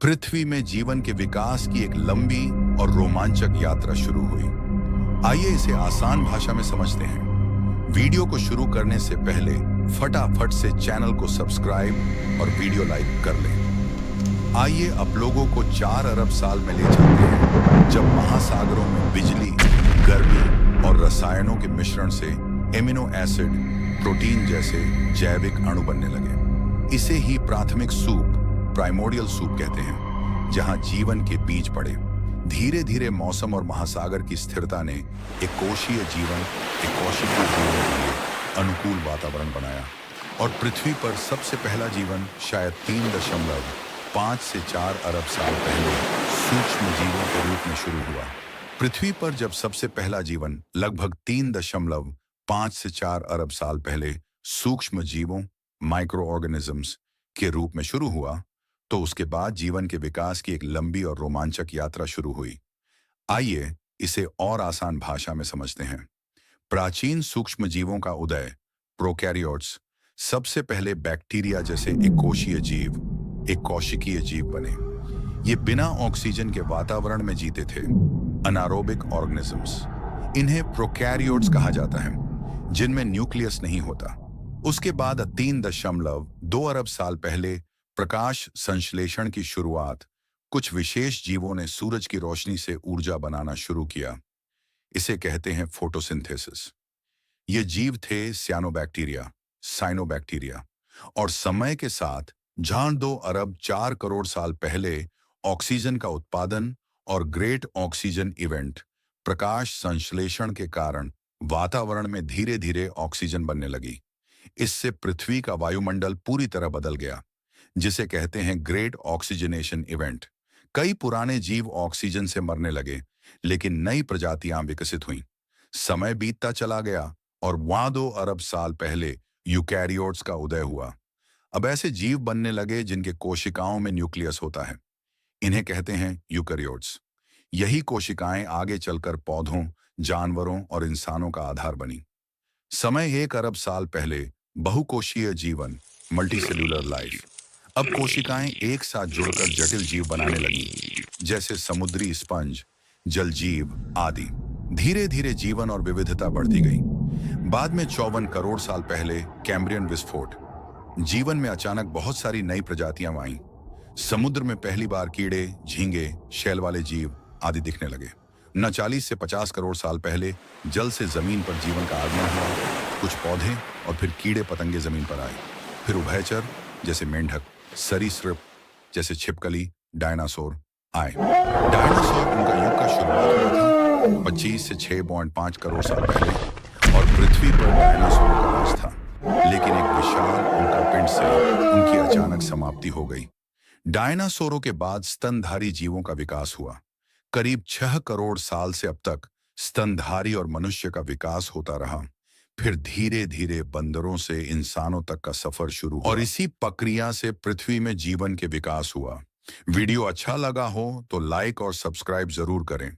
पृथ्वी में जीवन के विकास की एक लंबी और रोमांचक यात्रा शुरू हुई। आइए इसे आसान भाषा में समझते हैं। वीडियो को शुरू करने से पहले फटाफट से चैनल को सब्सक्राइब और वीडियो लाइक कर लें। आइए अब लोगों को 4 अरब साल में ले चलते हैं, जब महासागरों में बिजली, गर्मी और रसायनों के मिश्रण से एमिनो एसिड, प्रोटीन जैसे जैविक अणु बनने लगे। इसे ही प्राथमिक सूप, प्राइमोर्डियल सूप कहते हैं, जहां जीवन के बीज पड़े। धीरे धीरे मौसम और महासागर की स्थिरता ने एक कोशीय जीवन, एक कोशिकीय जीवन के लिए अनुकूल वातावरण बनाया और पृथ्वी पर सबसे पहला जीवन शायद 3.5 से 4 अरब साल पहले सूक्ष्म जीवों के रूप में शुरू हुआ। पृथ्वी पर जब सबसे पहला जीवन लगभग 3.5 से 4 अरब साल पहले सूक्ष्म जीवों, माइक्रो ऑर्गेनिजम्स के रूप में शुरू हुआ, तो उसके बाद जीवन के विकास की एक लंबी और रोमांचक यात्रा शुरू हुई। आइए इसे और आसान भाषा में समझते हैं। प्राचीन सूक्ष्म जीवों का उदय, प्रोकैरियोट्स, सबसे पहले बैक्टीरिया जैसे एक कोशीय जीव, एक कोशिकीय जीव बने। ये बिना ऑक्सीजन के वातावरण में जीते थे, अनारोबिक ऑर्गेनिजम्स। इन्हें प्रोकैरियोट्स कहा जाता है, जिनमें न्यूक्लियस नहीं होता। उसके बाद 3.2 अरब साल पहले प्रकाश संश्लेषण की शुरुआत, कुछ विशेष जीवों ने सूरज की रोशनी से ऊर्जा बनाना शुरू किया। इसे कहते हैं फोटोसिंथेसिस। ये जीव थे सियानोबैक्टीरिया, साइनोबैक्टीरिया। और समय के साथ जहां 2 अरब 4 करोड़ साल पहले ऑक्सीजन का उत्पादन और ग्रेट ऑक्सीजन इवेंट, प्रकाश संश्लेषण के कारण वातावरण में धीरे धीरे ऑक्सीजन बनने लगी। इससे पृथ्वी का वायुमंडल पूरी तरह बदल गया, जिसे कहते हैं ग्रेट ऑक्सीजनेशन इवेंट। कई पुराने जीव ऑक्सीजन से मरने लगे, लेकिन नई प्रजातियां विकसित हुईं। समय बीतता चला गया और वहां 2 अरब साल पहले यूकैरियोट्स का उदय हुआ। अब ऐसे जीव बनने लगे जिनके कोशिकाओं में न्यूक्लियस होता है। इन्हें कहते हैं यूकैरियोट्स। यही कोशिकाएं आगे चलकर पौधों, जानवरों और इंसानों का आधार बनी। समय 1 अरब साल पहले बहुकोशीय जीवन, मल्टीसेल्यूलर लाइफ। अब कोशिकाएं एक साथ जुड़कर जटिल जीव बनाने लगी, जैसे समुद्री स्पंज, जलजीव आदि। धीरे धीरे जीवन और विविधता बढ़ती गई। बाद में 54 करोड़ साल पहले कैम्ब्रियन विस्फोट, जीवन में अचानक बहुत सारी नई प्रजातियां आईं। समुद्र में पहली बार कीड़े, झींगे, शैल वाले जीव आदि दिखने लगे। 39 से 50 करोड़ साल पहले जल से जमीन पर जीवन का आगमन हुआ। कुछ पौधे और फिर कीड़े पतंगे जमीन पर आए। फिर उभयचर जैसे मेंढक, सरीसृप जैसे छिपकली, डायनासोर आए। डायनासोर उनका युग का शुरुआत हुआ था 25 से 6.5 करोड़ साल पहले, और पृथ्वी पर डायनासोर का राज था। लेकिन एक विशाल उल्कापिंड से उनकी अचानक समाप्ति हो गई। डायनासोरों के बाद स्तनधारी जीवों का विकास हुआ। करीब 6 करोड़ साल से अब तक स्तनधारी और मनुष्य का विकास होता रहा। फिर धीरे धीरे बंदरों से इंसानों तक का सफर शुरू हुआ, और इसी प्रक्रिया से पृथ्वी में जीवन के विकास हुआ। वीडियो अच्छा लगा हो तो लाइक और सब्सक्राइब जरूर करें।